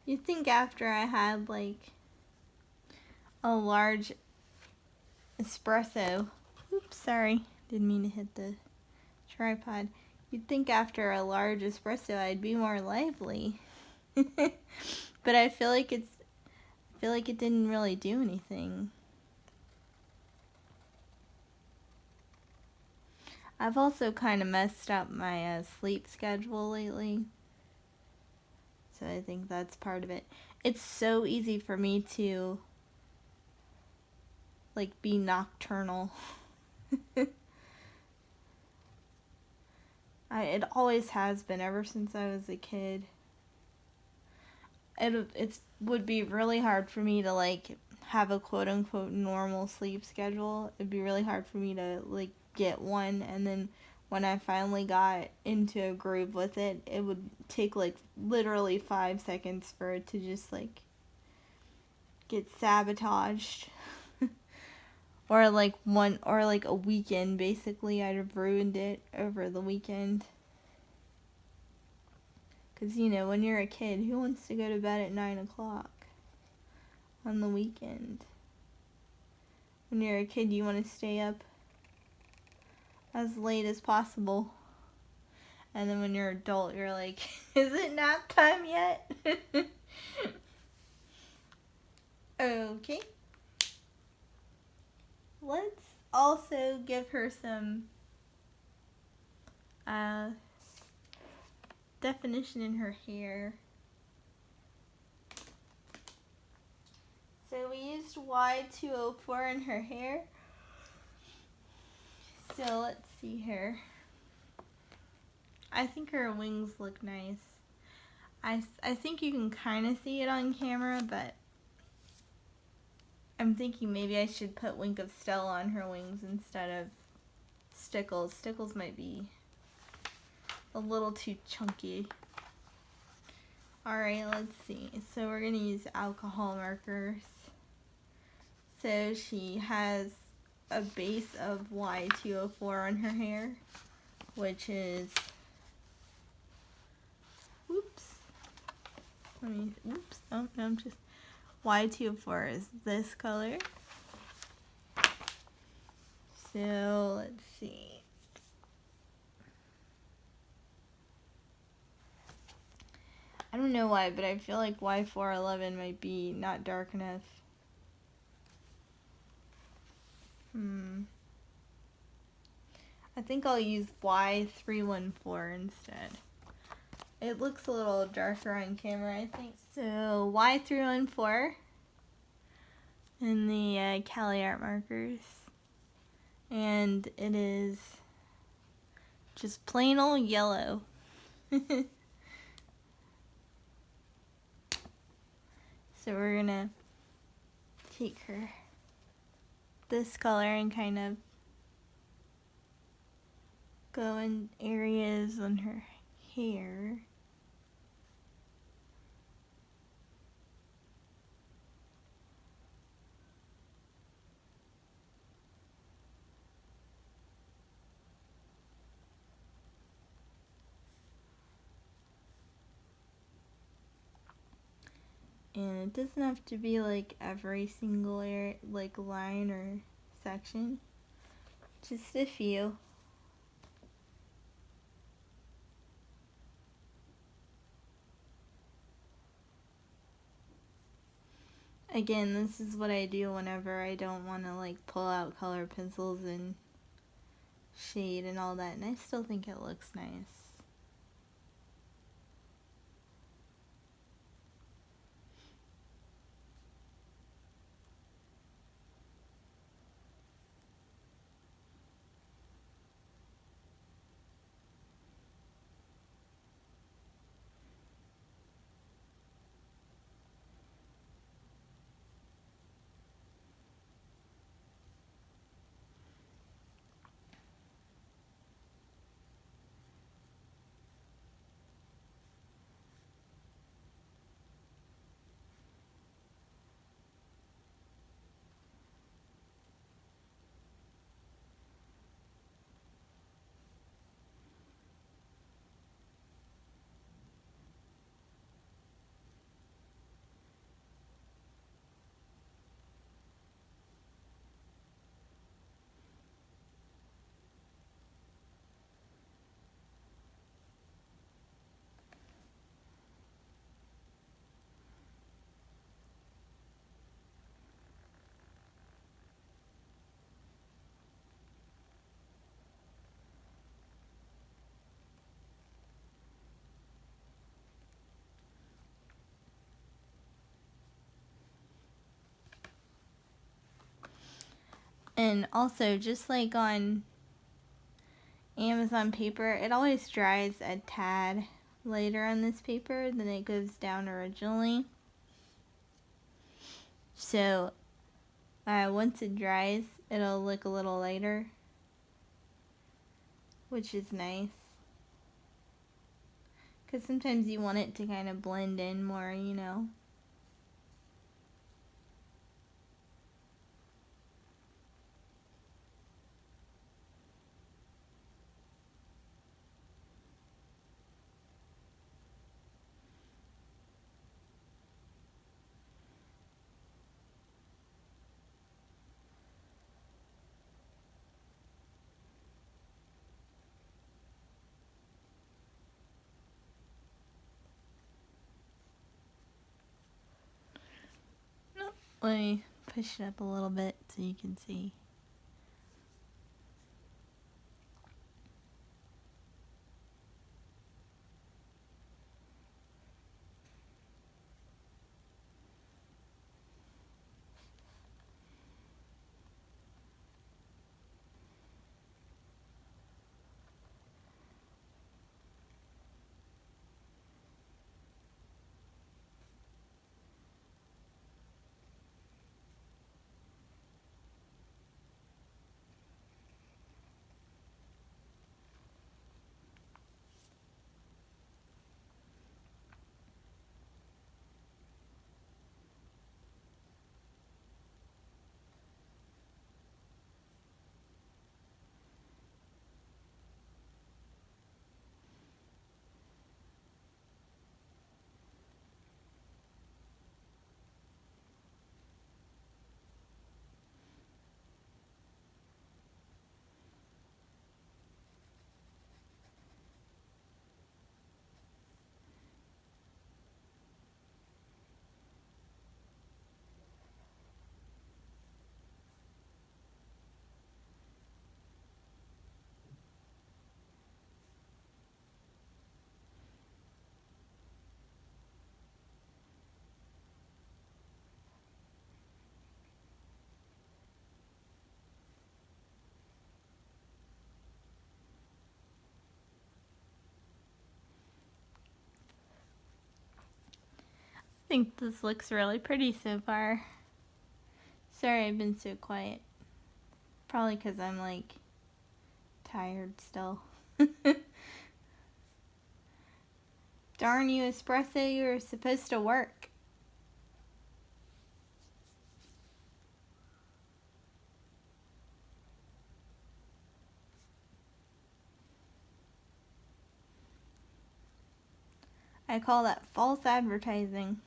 You'd think after I had like a large espresso, oops, sorry, didn't mean to hit the tripod. You'd think after a large espresso I'd be more lively. But I feel like it didn't really do anything. I've also kind of messed up my sleep schedule lately. So I think that's part of it. It's so easy for me to like be nocturnal. It always has been ever since I was a kid. It would be really hard for me to like have a quote unquote normal sleep schedule. It'd be really hard for me to like get one, and then when I finally got into a groove with it, it would take like literally 5 seconds for it to just like get sabotaged. Or like a weekend, basically I'd have ruined it over the weekend. Because, you know, when you're a kid, who wants to go to bed at 9 o'clock on the weekend? When you're a kid, you want to stay up as late as possible. And then when you're an adult, you're like, is it nap time yet? Okay. Let's also give her some definition in her hair. So we used Y204 in her hair. So let's see here. I think her wings look nice. I think you can kind of see it on camera, but I'm thinking maybe I should put Wink of Stella on her wings instead of Stickles. Stickles might be a little too chunky. Alright, let's see. So we're going to use alcohol markers. So she has a base of Y204 on her hair, which is, oh no, I'm just, Y204 is this color. So let's see. I don't know why, but I feel like Y411 might be not dark enough. I think I'll use Y314 instead. It looks a little darker on camera, I think. So Y314 in the Cali Art markers. And it is just plain old yellow. So we're gonna take her this color and kind of go in areas on her hair. And it doesn't have to be like every single area, like line or section. Just a few. Again, this is what I do whenever I don't want to like pull out color pencils and shade and all that, and I still think it looks nice. And also, just like on Amazon paper, it always dries a tad later on this paper than it goes down originally. So once it dries, it'll look a little lighter, which is nice. Because sometimes you want it to kind of blend in more, you know. Let me push it up a little bit so you can see. I think this looks really pretty so far. Sorry I've been so quiet. Probably because I'm like tired still. Darn you, Espresso, you were supposed to work. I call that false advertising.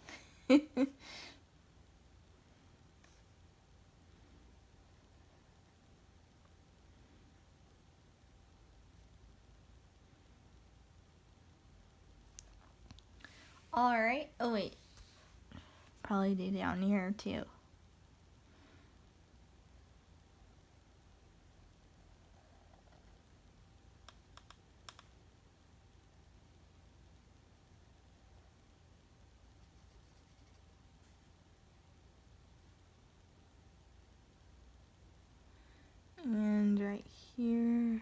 Alright. Oh, wait. Probably do down here, too. And right here.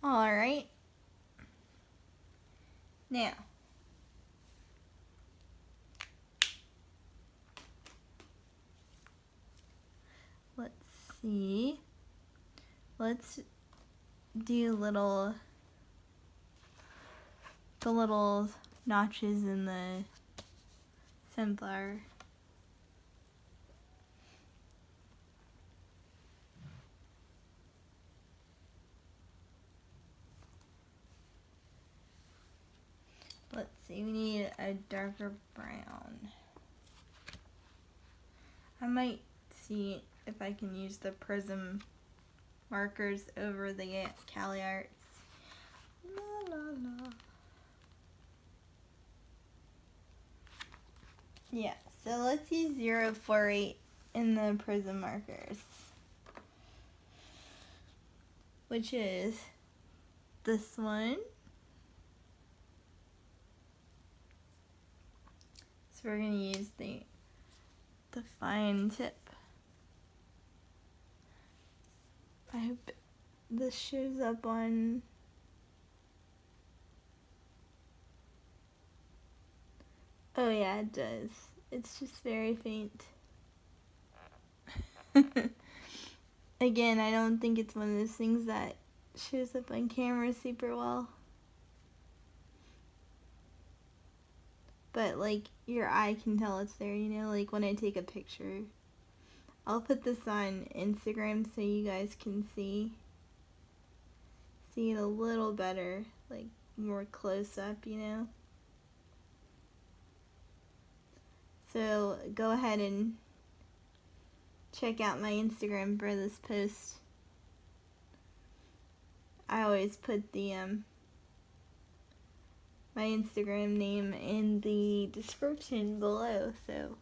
Alright. Now. Let's see. Let's do the little notches in the sunflower. Let's see, we need a darker brown. I might see if I can use the prism markers over the Cali Arts. La la la. Yeah, so let's use 048 in the prism markers, which is this one. So we're going to use the fine tip. I hope this shows up on... Oh yeah, it does. It's just very faint. Again, I don't think it's one of those things that shows up on camera super well. But like your eye can tell it's there, you know, like when I take a picture. I'll put this on Instagram so you guys can see it a little better, like more close up, you know. So go ahead and check out my Instagram for this post. I always put the my Instagram name in the description below, so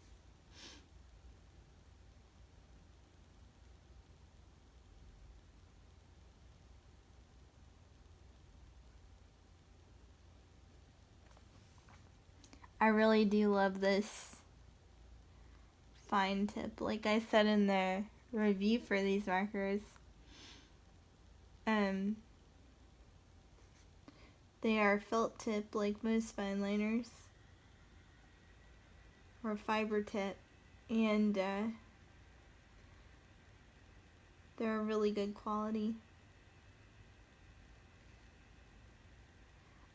I really do love this fine tip. Like I said in the review for these markers, they are felt tip like most fine liners, or fiber tip, and they're really good quality.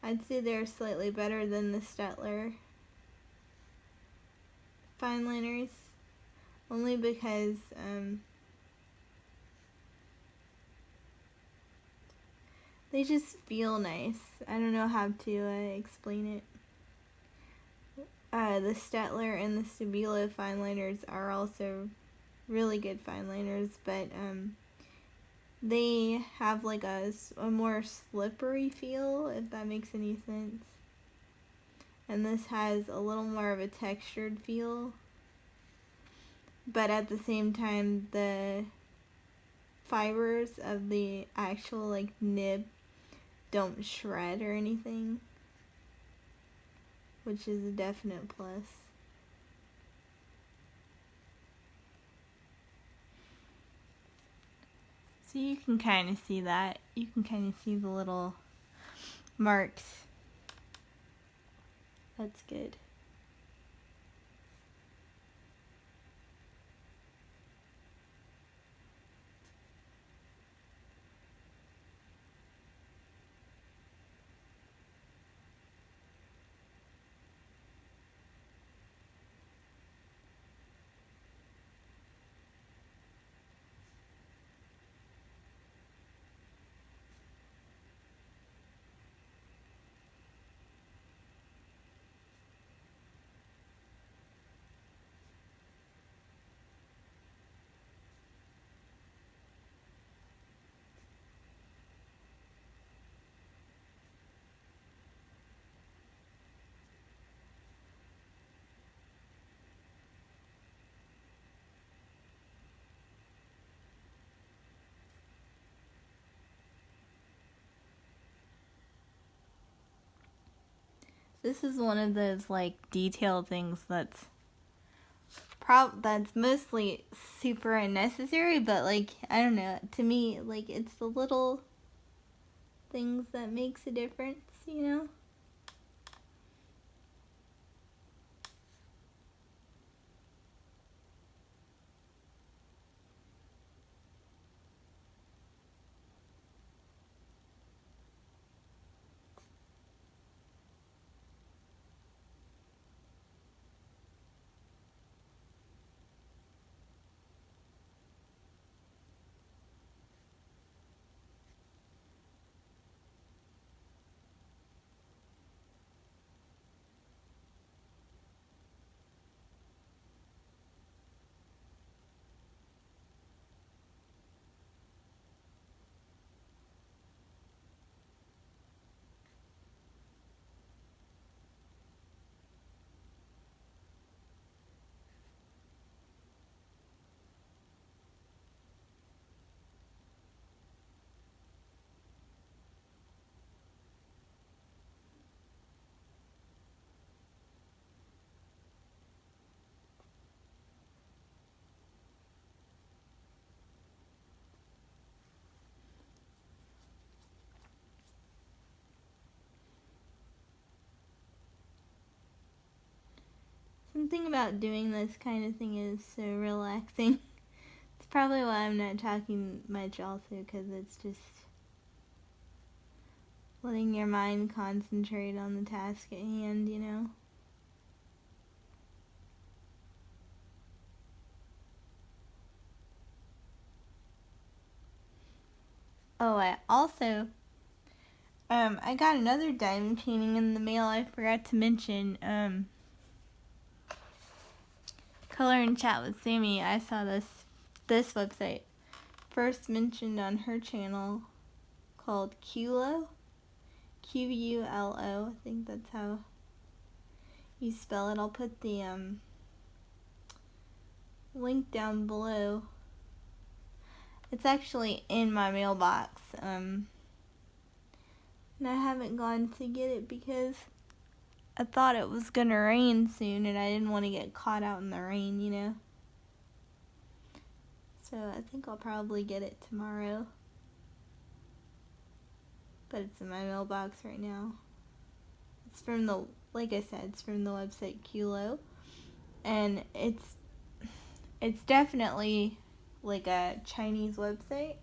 I'd say they're slightly better than the Staedtler fine liners, only because they just feel nice. I don't know how to explain it. The Staedtler and the Stabilo fine liners are also really good fine liners, but they have like a more slippery feel, if that makes any sense. And this has a little more of a textured feel, but at the same time the fibers of the actual like nib don't shred or anything, which is a definite plus. So you can kind of see that. You can kind of see the little marks. That's good. This is one of those like detailed things that's mostly super unnecessary, but like I don't know, to me like it's the little things that makes a difference, you know? Something about doing this kind of thing is so relaxing. It's probably why I'm not talking much also, because it's just letting your mind concentrate on the task at hand, you know? Oh, I got another diamond painting in the mail I forgot to mention. Color and Chat with Sammy. I saw this website first mentioned on her channel called Qulo. Qulo. I think that's how you spell it. I'll put the link down below. It's actually in my mailbox. And I haven't gone to get it because I thought it was gonna rain soon and I didn't want to get caught out in the rain, you know? So I think I'll probably get it tomorrow. But it's in my mailbox right now. It's from like I said, it's from the website Qulo. And it's definitely like a Chinese website.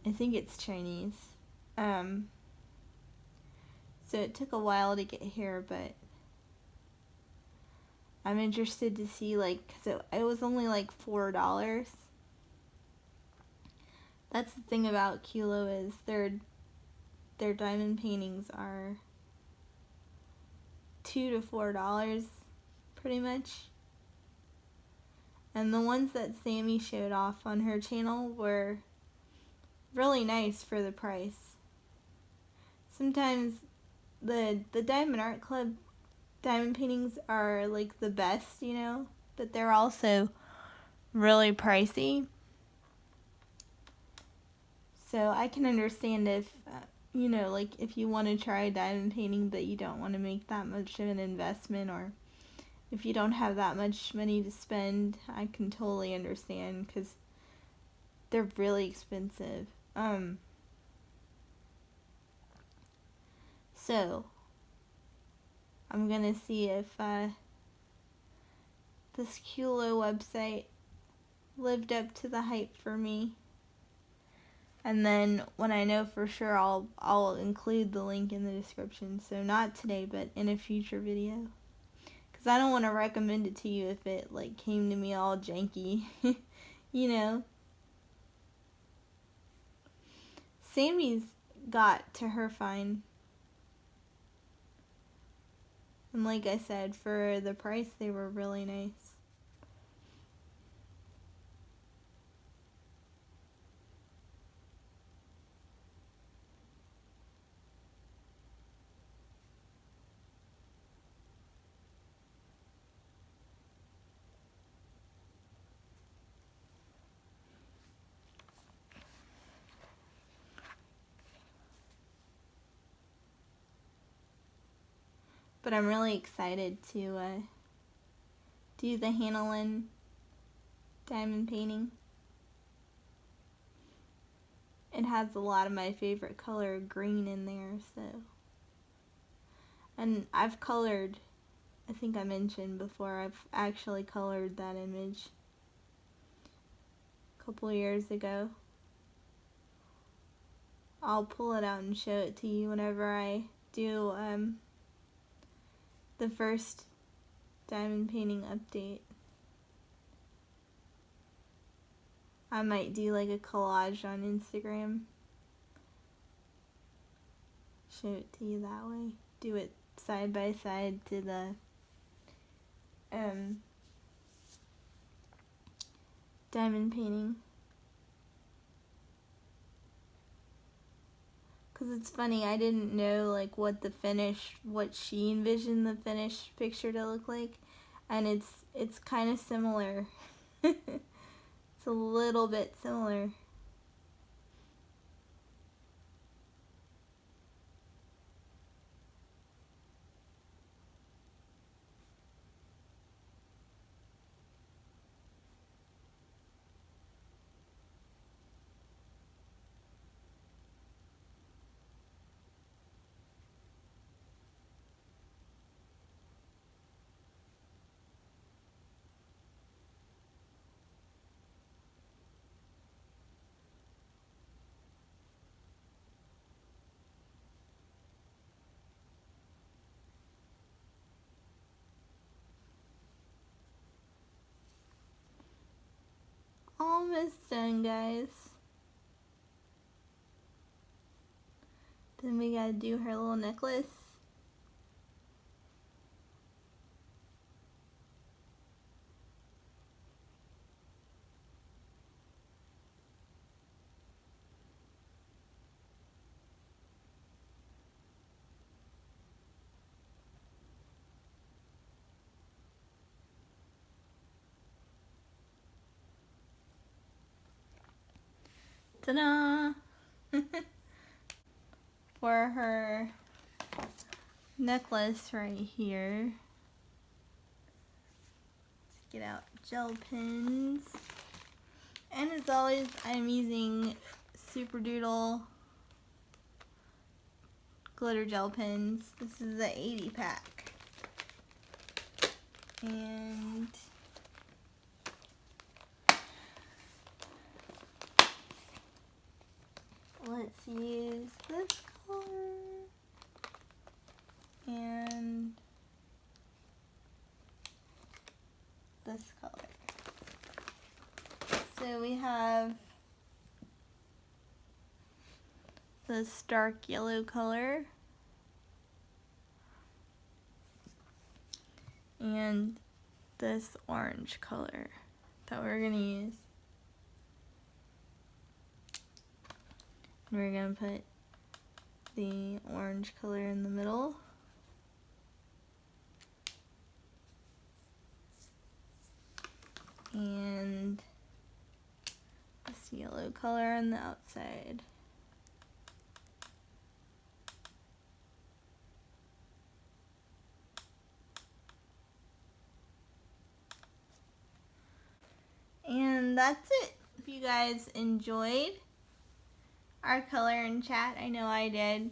I think it's Chinese. So it took a while to get here, but I'm interested to see, like, because it was only like $4. That's the thing about Qulo is their diamond paintings are $2 to $4 pretty much. And the ones that Sammy showed off on her channel were really nice for the price. Sometimes the Diamond Art Club diamond paintings are like the best, you know, but they're also really pricey. So I can understand if, you know, like if you want to try a diamond painting but you don't want to make that much of an investment, or if you don't have that much money to spend, I can totally understand because they're really expensive. So I'm gonna see if this Qulo website lived up to the hype for me. And then when I know for sure, I'll include the link in the description. So not today, but in a future video. Because I don't want to recommend it to you if it like came to me all janky. You know. Sammy's got to her fine. And like I said, for the price, they were really nice. But I'm really excited to do the Hannah Lynn diamond painting. It has a lot of my favorite color green in there, so. And I've colored, I think I mentioned before, I've actually colored that image a couple years ago. I'll pull it out and show it to you whenever I do the first diamond painting update. I might do like a collage on Instagram. Show it to you that way. Do it side by side to the diamond painting. Because it's funny, I didn't know like what she envisioned the finished picture to look like. And it's kind of similar. It's a little bit similar. almost done, guys. Then we gotta do her little necklace. Ta-da! For her necklace right here, let's get out gel pens. And as always, I'm using Super Doodle glitter gel pens. This is the 80 pack. And let's use this color and this color. So we have this dark yellow color and this orange color that we're gonna use. We're gonna put the orange color in the middle. And this yellow color on the outside. And that's it. If you guys enjoyed our color and chat, I know I did.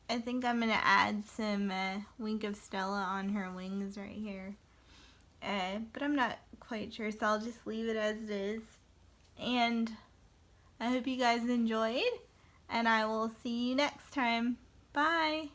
I think I'm gonna add some Wink of Stella on her wings right here. But I'm not quite sure, so I'll just leave it as it is. And I hope you guys enjoyed, and I will see you next time. Bye!